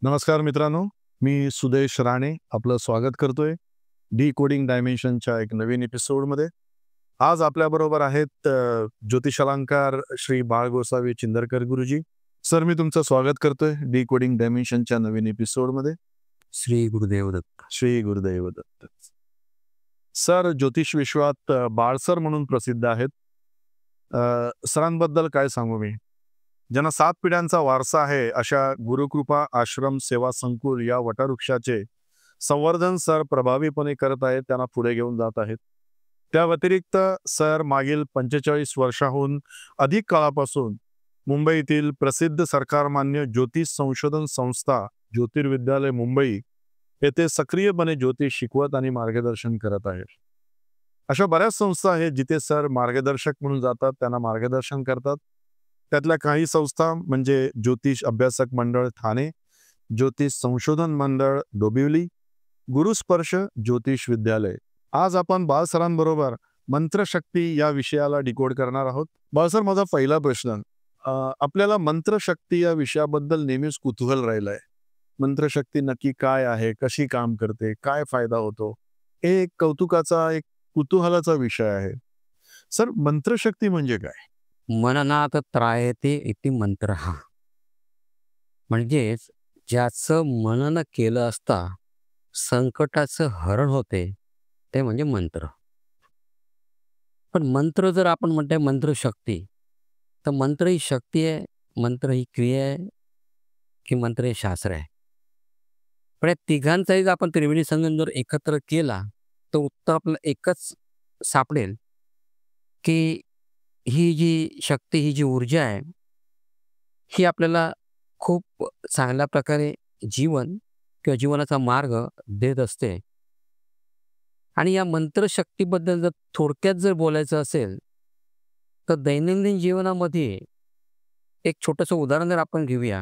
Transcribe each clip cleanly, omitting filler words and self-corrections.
नमस्कार मित्रांनो, मी सुदेश राणे आपलं स्वागत करतोय डी कोडिंग डायमेन्शनच्या एक नवीन एपिसोडमध्ये. आज आपल्याबरोबर आहेत ज्योतिषालंकार श्री बाळ गोसावी चिंदरकर गुरुजी. सर, मी तुमचं स्वागत करतोय डी कोडिंग डायमेन्शनच्या नवीन एपिसोडमध्ये. श्री गुरुदेव दत्त. श्री गुरुदेव दत्त. सर ज्योतिष विश्वात बाळसर म्हणून प्रसिद्ध आहेत. सरांबद्दल काय सांगू मी, ज्यांना 7 पिढ्यांचा वारसा आहे अशा गुरुकृपा आश्रम सेवा संकुल या वटवृक्षाचे संवर्धन सर प्रभावीपणे करत आहेत, त्यांना पुढे घेऊन जात आहेत. त्या व्यतिरिक्त सर मागील 45 वर्षाहून अधिक काळापासून मुंबईतील प्रसिद्ध सरकारमान्य ज्योतिष संशोधन संस्था ज्योतिर्विद्यालय मुंबई येथे सक्रियपणे ज्योतिष शिकवत आणि मार्गदर्शन करत आहेत. अशा बऱ्याच संस्था आहेत जिथे सर मार्गदर्शक म्हणून जातात, त्यांना मार्गदर्शन करतात. त्यातल्या काही संस्था म्हणजे ज्योतिष अभ्यासक मंडळ ठाणे, ज्योतिष संशोधन मंडळ डोंबिवली, गुरुस्पर्श ज्योतिष विद्यालय. आज आपण बाळसरांबरोबर मंत्रशक्ती या विषयाला डिकोड करणार आहोत. बाळसर, माझा पहिला प्रश्न, आपल्याला मंत्रशक्ती या विषयाबद्दल नेहमीच कुतूहल राहिलंय. मंत्रशक्ती नक्की काय आहे, कशी काम करते, काय फायदा होतो, हे एक कौतुकाचा, एक कुतूहलाचा विषय आहे. सर, मंत्रशक्ती म्हणजे काय? मननात त्रायते इति मंत्र. म्हणजेच ज्याचं मनन केलं असता संकटाचं हरण होते ते म्हणजे मंत्र. पण मंत्र जर आपण म्हणतोय मंत्रशक्ती, तर मंत्र ही शक्ती आहे, मंत्र ही क्रिया आहे की मंत्र हे शास्त्र आहे? पण या तिघांचाही जर आपण त्रिवेणी संगम जर एकत्र केला तर उत्तर आपल्याला एकच सापडेल की ही जी शक्ती, ही जी ऊर्जा आहे, ही आपल्याला खूप चांगल्या प्रकारे जीवन किंवा जीवनाचा मार्ग देत असते. आणि या मंत्रशक्तीबद्दल जर थोडक्यात जर बोलायचं असेल तर दैनंदिन जीवनामध्ये एक छोटंसं उदाहरण जर आपण घेऊया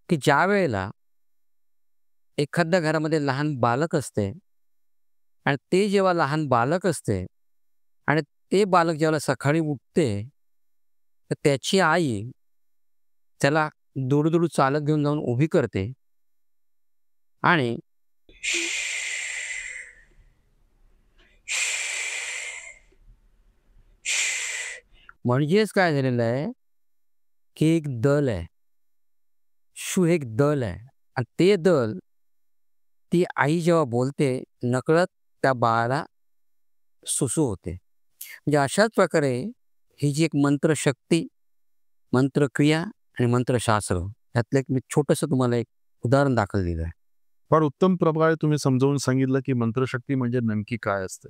की ज्या वेळेला एखाद्या घरामध्ये लहान बालक असते आणि ते जेव्हा लहान बालक असते आणि ते बालक जेव्हा सकाळी उठते तर त्याची आई त्याला दूर चालत घेऊन जाऊन उभी करते आणि म्हणजेच काय झालेलं आहे की एक दल आहे, एक दल आहे, आणि ते दल ती आई जेव्हा बोलते नकळत त्या बाळाला सुसू होते. म्हणजे अशाच प्रकारे ही जी एक मंत्रशक्ती, मंत्रक्रिया आणि मंत्रशास्त्र यातलं एक मी छोटंसं तुम्हाला एक उदाहरण दाखल दिलं आहे. फार उत्तम प्रकारे तुम्ही समजावून सांगितलं की मंत्रशक्ती म्हणजे नेमकी काय असते.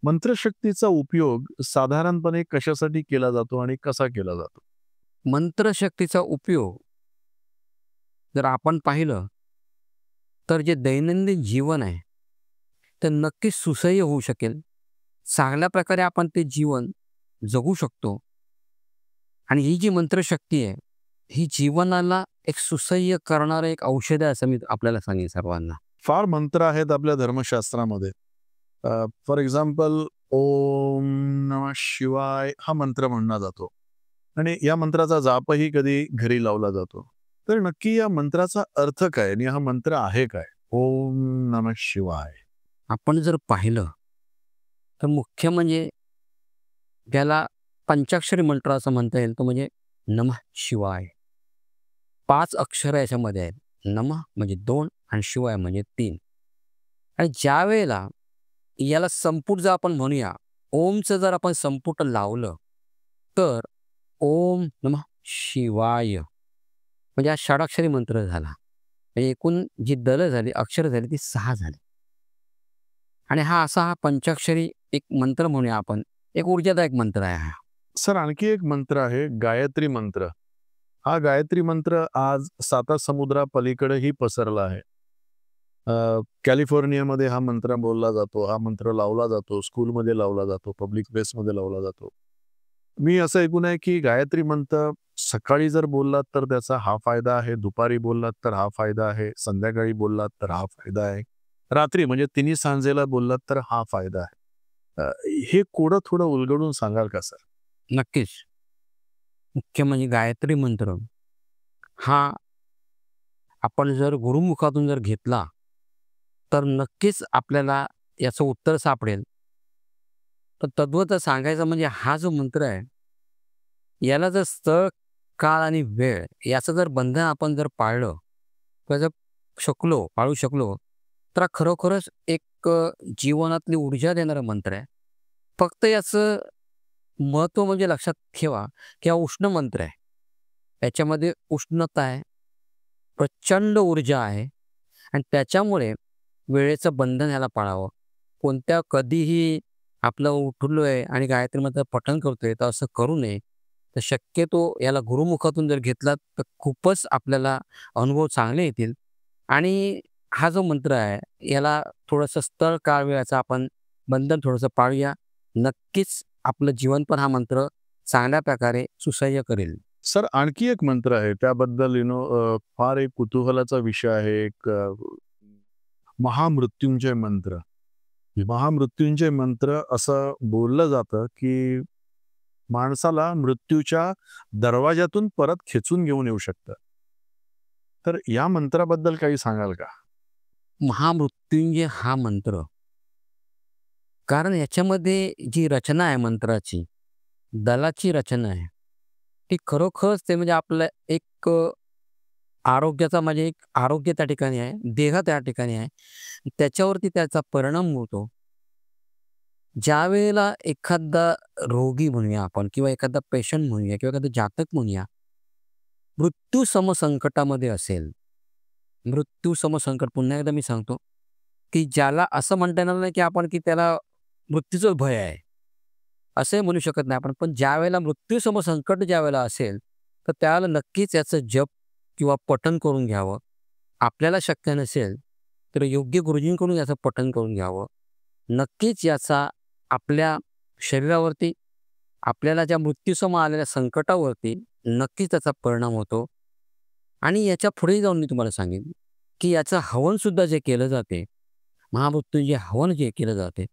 मंत्रशक्तीचा उपयोग साधारणपणे कशासाठी केला जातो आणि कसा केला जातो? मंत्रशक्तीचा उपयोग जर आपण पाहिलं तर जे दैनंदिन जीवन आहे ते नक्कीच सुसह्य होऊ शकेल, चांगल्या प्रकारे आपण ते जीवन जगू शकतो. आणि ही जी मंत्रशक्ती आहे ही जीवनाला एक सुसह्य करणारं एक औषध आहे असं मी आपल्याला सांगेन सर्वांना. फार मंत्र आहेत आपल्या धर्मशास्त्रामध्ये. फॉर एक्झाम्पल, ओम नमः शिवाय हा मंत्र म्हणला जातो आणि या मंत्राचा जापही कधी घरी लावला जातो. तर नक्की या मंत्राचा अर्थ काय आणि हा मंत्र आहे काय, ओम नमः शिवाय? आपण जर पाहिलं तर मुख्य म्हणजे त्याला पंचाक्षरी मंत्र असं म्हणता येईल, तो म्हणजे नमः शिवाय. 5 अक्षर याच्यामध्ये आहेत. नमः म्हणजे 2 आणि शिवाय म्हणजे 3. आणि ज्या वेळेला याला संपुट जर आपण म्हणूया, ओमचं जर आपण संपुट लावलं तर ओम नमः शिवाय म्हणजे हा षडाक्षरी मंत्र झाला. म्हणजे एकूण जी दल झाली, अक्षर झाली, ती 6 झाली. आणि हा पंचाक्षरी एक मंत्र म्हणूया आपण, एक ऊर्जादायक मंत्र आहे हा. सर, आणखी एक मंत्र आहे गायत्री मंत्र. हा गायत्री मंत्र आज 7 समुद्रापलीकडेही पसरला आहे. कॅलिफोर्नियामध्ये हा मंत्र बोलला जातो, हा मंत्र लावला जातो, स्कूलमध्ये लावला जातो, पब्लिक प्लेसमध्ये लावला जातो. मी असं ऐकून आहे की गायत्री मंत्र सकाळी जर बोललात तर त्याचा हा फायदा आहे, दुपारी बोललात तर हा फायदा आहे, संध्याकाळी बोललात तर हा फायदा आहे, रात्री म्हणजे तिन्ही सांजेला बोललात तर हा फायदा आहे. हे कोडं थोडं उलगडून सांगाल का सर? नक्कीच. मुख्य म्हणजे गायत्री मंत्र हा आपण जर गुरुमुखातून जर घेतला तर नक्कीच आपल्याला याचं उत्तर सापडेल. तर तद्वत सांगायचं म्हणजे हा जो मंत्र आहे, याला जर स्थळ, काळ आणि वेळ याचं जर बंधन आपण जर पाळलं किंवा जर पाळू शकलो, तर हा खरोखरच एक जीवनातली ऊर्जा देणारा मंत्र आहे. फक्त याचं महत्त्व म्हणजे लक्षात ठेवा, की हा उष्ण मंत्र आहे. याच्यामध्ये उष्णता आहे, प्रचंड ऊर्जा आहे आणि त्याच्यामुळे वेळेचं बंधन ह्याला पाळावं. कधीही आपलं उठलोय आणि गायत्री मंत्र पठण करतोय, तर असं करू नये. तर शक्यतो याला गुरुमुखातून जर घेतलात, तर खूपच आपल्याला अनुभव चांगले येतील. आणि हा जो मंत्र आहे, याला थोडंसं स्थळ, काळ, वेळाचं आपण बंधन थोडंसं पाळूया. नक्कीच आपलं जीवन पण हा मंत्र चांगल्या प्रकारे सुसह्य करेल. सर, आणखी एक मंत्र आहे त्याबद्दल फार एक कुतूहलाचा विषय आहे. एक महामृत्युंजय मंत्र. महामृत्युंजय मंत्र असं बोललं जातं की माणसाला मृत्यूच्या दरवाजातून परत खेचून घेऊन येऊ शकतं. तर या मंत्राबद्दल काही सांगाल का? महामृत्युंजय हा मंत्र, कारण याच्यामध्ये जी रचना आहे मंत्राची, दलाची रचना आहे, ती खरोखरच ते म्हणजे आपलं एक आरोग्याचा म्हणजे एक आरोग्य त्या ठिकाणी आहे, देह त्या ठिकाणी आहे. त्याच्यावरती त्याचा परिणाम होतो. ज्यावेळेला एखादा रोगी म्हणूया आपण किंवा एखादा पेशंट म्हणूया किंवा एखादा जातक म्हणूया, मृत्यू समसंकटामध्ये असेल. मृत्यू समसंकट पुन्हा एकदा मी सांगतो, की ज्याला असं म्हणता येणार नाही, की आपण की त्याला मृत्यूचं भय आहे. असंही म्हणू शकत नाही आपण. पण ज्यावेळेला मृत्यू समसंकट ज्यावेळेला असेल, तर त्यावेळेला नक्कीच याचं जप किंवा पठण करून घ्यावं. आपल्याला शक्य नसेल, तर योग्य गुरुजींकडून याचं पठण करून घ्यावं. नक्कीच याचा आपल्या शरीरावरती, आपल्याला ज्या मृत्यूसमोर आलेल्या संकटावरती नक्कीच त्याचा परिणाम होतो. आणि याच्या पुढे जाऊन मी तुम्हाला सांगेन, की याचं हवनसुद्धा जे केलं जाते, महामृत्युंजय हवन जे केलं जाते,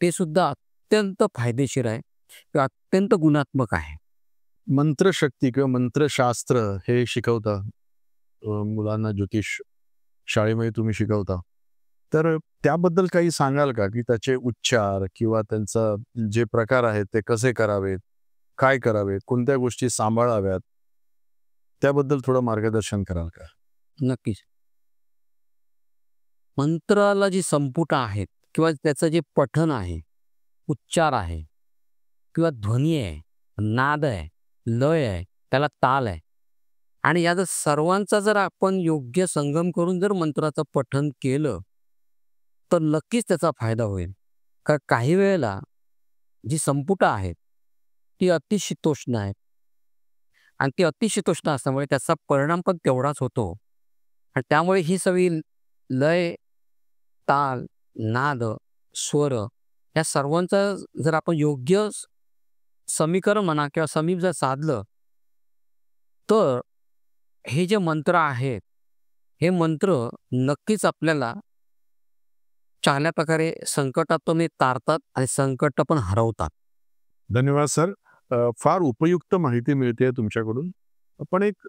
ते सुद्धा अत्यंत फायदेशीर आहे किंवा अत्यंत गुणात्मक आहे. मंत्रशक्ती किंवा मंत्रशास्त्र हे शिकवता मुलांना ज्योतिष शाळेमध्ये तुम्ही शिकवता. तर त्याबद्दल काही सांगाल का, की त्याचे उच्चार किंवा त्यांचा जे प्रकार आहेत ते कसे करावेत, काय करावेत, कोणत्या गोष्टी सांभाळाव्यात, त्याबद्दल थोडं मार्गदर्शन कराल का? नक्कीच. मंत्राला जी संपुटं आहेत किंवा त्याचं जे पठण आहे, उच्चार आहे किंवा ध्वनी आहे, नाद आहे, लय आहे, त्याला ताल आहे आणि या जर सर्वांचा जर आपण योग्य संगम करून जर मंत्राचं पठण केलं, तर नक्कीच त्याचा फायदा होईल. काही वेळेला जी संपुटं आहेत, ती अतिशीतोष्ण आहेत आणि ती अतिशीतोष्ण असल्यामुळे त्याचा परिणाम पण तेवढाच होतो आणि त्यामुळे ही सगळी लय, ताल, नाद, स्वर या सर्वांचं जर आपण योग्य समीकरण म्हणा किंवा समीप जर साधलं, तर हे जे मंत्र आहेत, हे मंत्र नक्कीच आपल्याला चांगल्या प्रकारे संकटातून हे तारतात आणि संकट पण हरवतात. धन्यवाद सर. फार उपयुक्त माहिती मिळते तुमच्याकडून. पण एक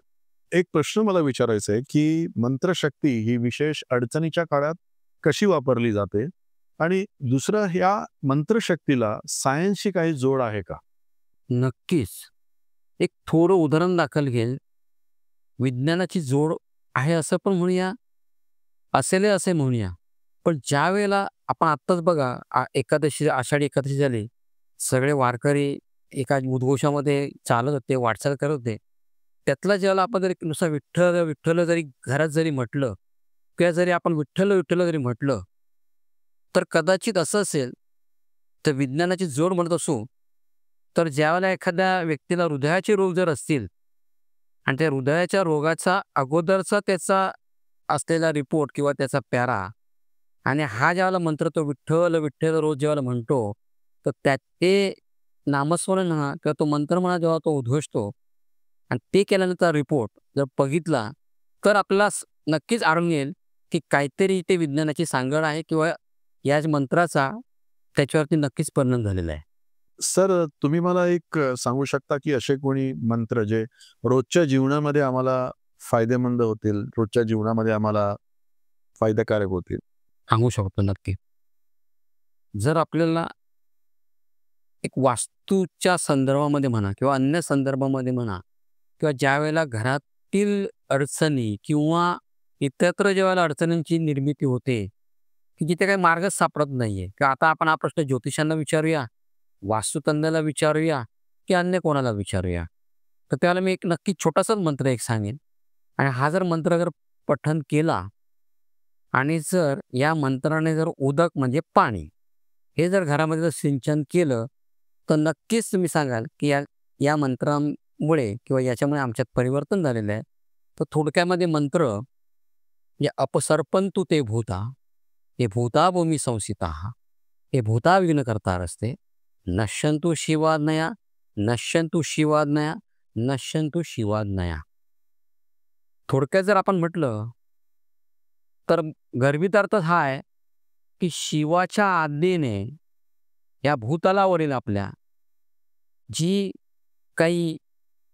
एक प्रश्न मला विचारायचा आहे, की मंत्रशक्ती ही विशेष अडचणीच्या काळात कशी वापरली जाते? आणि दुसरं, ह्या मंत्रशक्तीला सायन्सशी काही जोड आहे का? नक्कीच. एक थोडं उदाहरण दाखल घेईल. विज्ञानाची जोड आहे असं पण म्हणूया, असेल असे म्हणूया. पण ज्यावेळेला आपण आत्ताच बघा एकादशी, आषाढी एकादशी झाली. सगळे वारकरी एका उद्घोषामध्ये चालत होते, वाटचाल करत होते. त्यातला ज्याला आपण जरी नुसतं विठ्ठल, विठ्ठल जरी घरात जरी म्हटलं किंवा जरी आपण विठ्ठल, विठ्ठल जरी म्हटलं, तर कदाचित असं असेल, तर विज्ञानाची जोड म्हणत असू, तर ज्यावेळेला एखाद्या व्यक्तीला हृदयाचे रोग जर असतील आणि त्या हृदयाच्या रोगाचा अगोदरचा त्याचा असलेला रिपोर्ट किंवा त्याचा पॅरा आणि हा ज्यावेळेला मंत्र तो विठ्ठल, विठ्ठल रोज ज्यावेळेला म्हणतो, तर ते नामस्मरण म्हणा किंवा तो मंत्र म्हणा जेव्हा तो उद्घोषतो आणि ते केल्यानंतर रिपोर्ट जर बघितला, तर आपल्याला नक्कीच आढळून येईल, की काहीतरी ते विज्ञानाची सांगड आहे किंवा या मंत्राचा त्याच्यावरती नक्कीच परिणाम झालेला आहे. सर, तुम्ही मला एक सांगू शकता, की असे कोणी मंत्र जे रोजच्या जीवनामध्ये आम्हाला फायदेमंद होतील, रोजच्या जीवनामध्ये आम्हाला फायदेकारक होतील? सांगू शकतो नक्की. जर आपल्याला एक वास्तूच्या संदर्भामध्ये म्हणा किंवा अन्य संदर्भामध्ये म्हणा किंवा ज्यावेळेला घरातील अडचणी किंवा इतरत्र ज्यावेळेला अडचणींची निर्मिती होते, की जिथे काही मार्गच सापडत नाहीये, की आता आपण हा प्रश्न ज्योतिषांना विचारूया, वास्तुतज्ञाला विचारूया, की अन्य कोणाला विचारूया. तर त्यावेळेला मी एक नक्की छोटासाच मंत्र एक सांगेन आणि हा जर मंत्र जर पठण केला आणि जर या मंत्राने जर उदक म्हणजे पाणी हे जर घरामध्ये जर सिंचन केलं, तर नक्कीच तुम्ही सांगाल की या या मंत्रामुळे किंवा याच्यामुळे आमच्यात परिवर्तन झालेलं आहे. तर थोडक्यामध्ये मंत्र या अपसर्पंतु ते भूता, हे भूता भूमी संस्थिताः, हे भूता विघ्न करता रस्ते, नश्यंतु शिवाज्ञया, नश्यंतु शिवाज्ञया, नश्यंतु शिवाज्ञया. थोडक्यात जर आपण म्हटलं तर गर्भित अर्थ हा आहे की शिवाच्या आज्ञेने या भूतलावरील आपल्या जी काही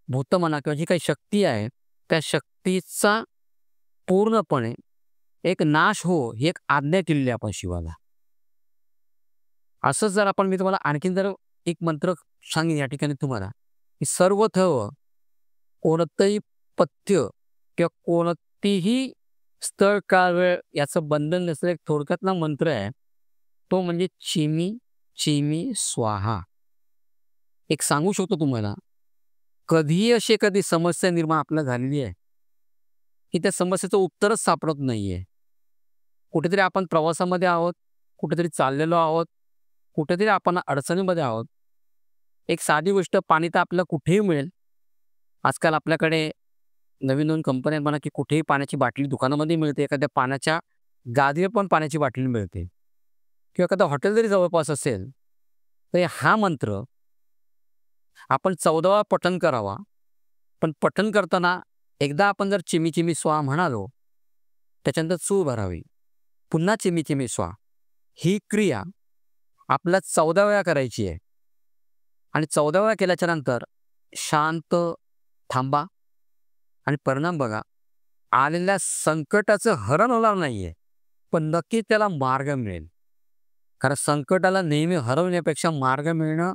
भूत म्हणा किंवा जी काही शक्ती आहे त्या शक्तीचा पूर्णपणे एक नाश हो ही एक आज्ञा केलेली आहे आपण शिवाला. असंच जर आपण मी तुम्हाला आणखीन जर एक मंत्र सांगेन या ठिकाणी तुम्हाला की सर्वथव कोणतंही पथ्य किंवा कोणतीही स्थळ काळ वेळ याचं बंधन नसलेला एक थोडक्यातला मंत्र आहे, तो म्हणजे चिमी चिमी स्वाहा. एक सांगू शकतो तुम्हाला, कधीही अशी एखादी समस्या निर्माण आपल्याला झालेली आहे की त्या समस्येचं उत्तरच सापडत नाहीये. कुठेतरी आपण प्रवासामध्ये आहोत, कुठेतरी चाललेलो आहोत, कुठेतरी आपण अडचणीमध्ये आहोत. एक साधी गोष्ट, पाणी तर आपल्याला कुठेही मिळेल. आजकाल आपल्याकडे नवीन नवीन कंपन्या म्हणा की कुठेही पाण्याची बाटली दुकानामध्ये मिळते, एखाद्या पाण्याच्या गादीवर पण पाण्याची बाटली मिळते किंवा एखादं हॉटेल जरी जवळपास असेल तर हा मंत्र आपण 14 पठण करावा. पण पठण करताना एकदा आपण जर चिमी चिमी स्वा म्हणालो, त्याच्यानंतर चूळ भरावी, पुन्हा चिमी चिमी स्वा. ही क्रिया आपल्याला 14 वेळा करायची आहे आणि 14 वेळा केल्याच्या नंतर शांत थांबा आणि परिणाम बघा. आलेल्या संकटाचं हरण होणार नाहीये, पण नक्की त्याला मार्ग मिळेल. कारण संकटाला नेहमी हरवण्यापेक्षा मार्ग मिळणं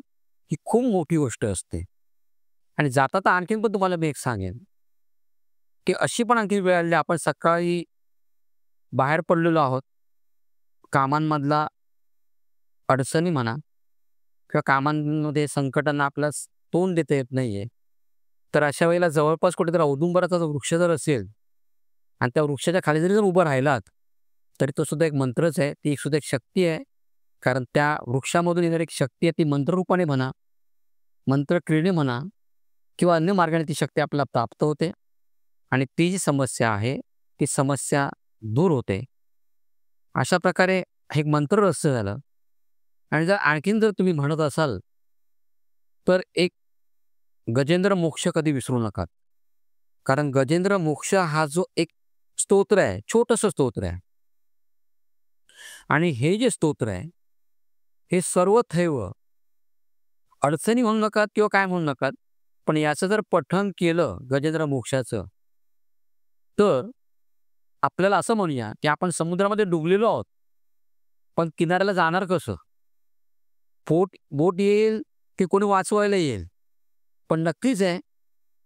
ही खूप मोठी गोष्ट असते. आणि जाता आणखीन पण तुम्हाला मी एक सांगेन की अशी पण आणखी वेळ आली, आपण सकाळी बाहेर पडलेलो आहोत, कामांमधला अडचणी म्हणा किंवा कामांमध्ये संकटांना आपल्याला तोंड देता येत नाहीये. तर अशा वेळेला जवळपास कुठेतरी औदुंबराचा जो वृक्ष जर असेल आणि त्या वृक्षाच्या खाली जरी उभं राहिलात तरी तो सुद्धा एक मंत्रच आहे, ती सुद्धा एक शक्ती आहे. कारण त्या वृक्षामधून येणारी एक शक्ती आहे, ती मंत्ररूपाने म्हणा, मंत्रक्रियेने म्हणा किंवा अन्य मार्गाने ती शक्ती आपल्याला प्राप्त होते आणि ती जी समस्या आहे ती समस्या दूर होते. अशा प्रकारे हे एक मंत्र रहस्य झालं. आणि जर आणखीन जर तुम्ही म्हणत असाल तर एक गजेंद्र मोक्ष कधी विसरू नका. कारण गजेंद्र मोक्ष हा जो एक स्तोत्र आहे, छोटंसं स्तोत्र आहे आणि हे जे स्तोत्र आहे हे सर्वथैव अडचणी म्हणू नका किंवा काय म्हणू नका, पण याचं जर पठण केलं गजेंद्र मोक्षाचं, तर आपल्याला असं म्हणूया की आपण समुद्रामध्ये डुबलेलो आहोत, पण किनाऱ्याला जाणार कसं? बोट येईल की कोणी वाचवायला येईल, पण नक्कीच आहे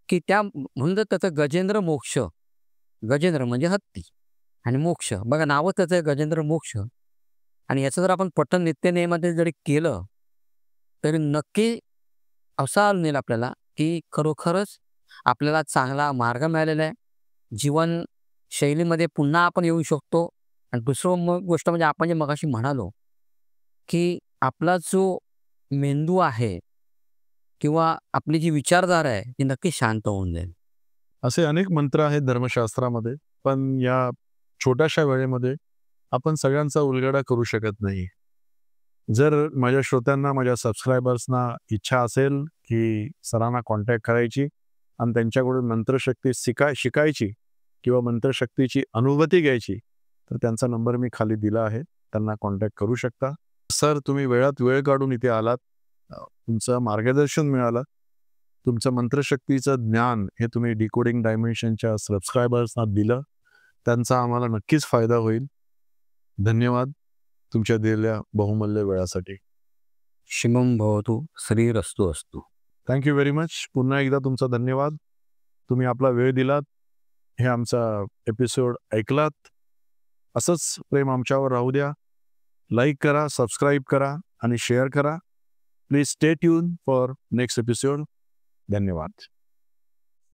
की त्या म्हणून तर त्याचं गजेंद्र मोक्ष, गजेंद्र म्हणजे हत्ती आणि मोक्ष बघा नावच त्याचं आहे गजेंद्र मोक्ष. आणि याचं जर आपण पठण नित्यनेमामध्ये जरी केलं तरी नक्की असा नेल आपल्याला की खरोखरच आपल्याला चांगला मार्ग मिळालेला आहे. जीवन शैलीमध्ये पुन्हा आपण येऊ शकतो. आणि दुसरं गोष्ट म्हणजे आपण जे मगाशी म्हणालो की आपला जो मेंदू आहे किंवा आपली जी विचारधारा आहे ती नक्की शांत होऊन जाईल. असे अनेक मंत्र आहेत धर्मशास्त्रामध्ये, पण या छोट्याशा वेळेमध्ये आपण सगळ्यांचा उलगडा करू शकत नाही. जर माझ्या श्रोत्यांना, माझ्या सबस्क्रायबर्सना इच्छा असेल की सरांना कॉन्टॅक्ट करायची आणि त्यांच्याकडून मंत्रशक्ती शिकायची किंवा मंत्रशक्तीची अनुभूती घ्यायची, तर त्यांचा नंबर मी खाली दिला आहे, त्यांना कॉन्टॅक्ट करू शकता. सर, तुम्ही वेळात वेळ काढून इथे आलात, तुमचं मार्गदर्शन मिळालं तुमचं मंत्रशक्तीचं ज्ञान हे तुम्ही डिकोडिंग डायमेन्शनच्या सबस्क्रायबर्सना दिलं, त्यांचा आम्हाला नक्कीच फायदा होईल. धन्यवाद तुमच्या दिलेल्या बहुमूल्य वेळासाठी. शिवम भवतु, श्रीरस्तु अस्तु. Thank you very much. पुन्हा एकदा तुमचा धन्यवाद. तुम्ही आपला वेळ दिलात, हे आमचा एपिसोड ऐकलात. असंच प्रेम आमच्यावर राहू द्या. लाईक करा, सबस्क्राईब करा आणि शेअर करा. Please stay tune for next episode. धन्यवाद.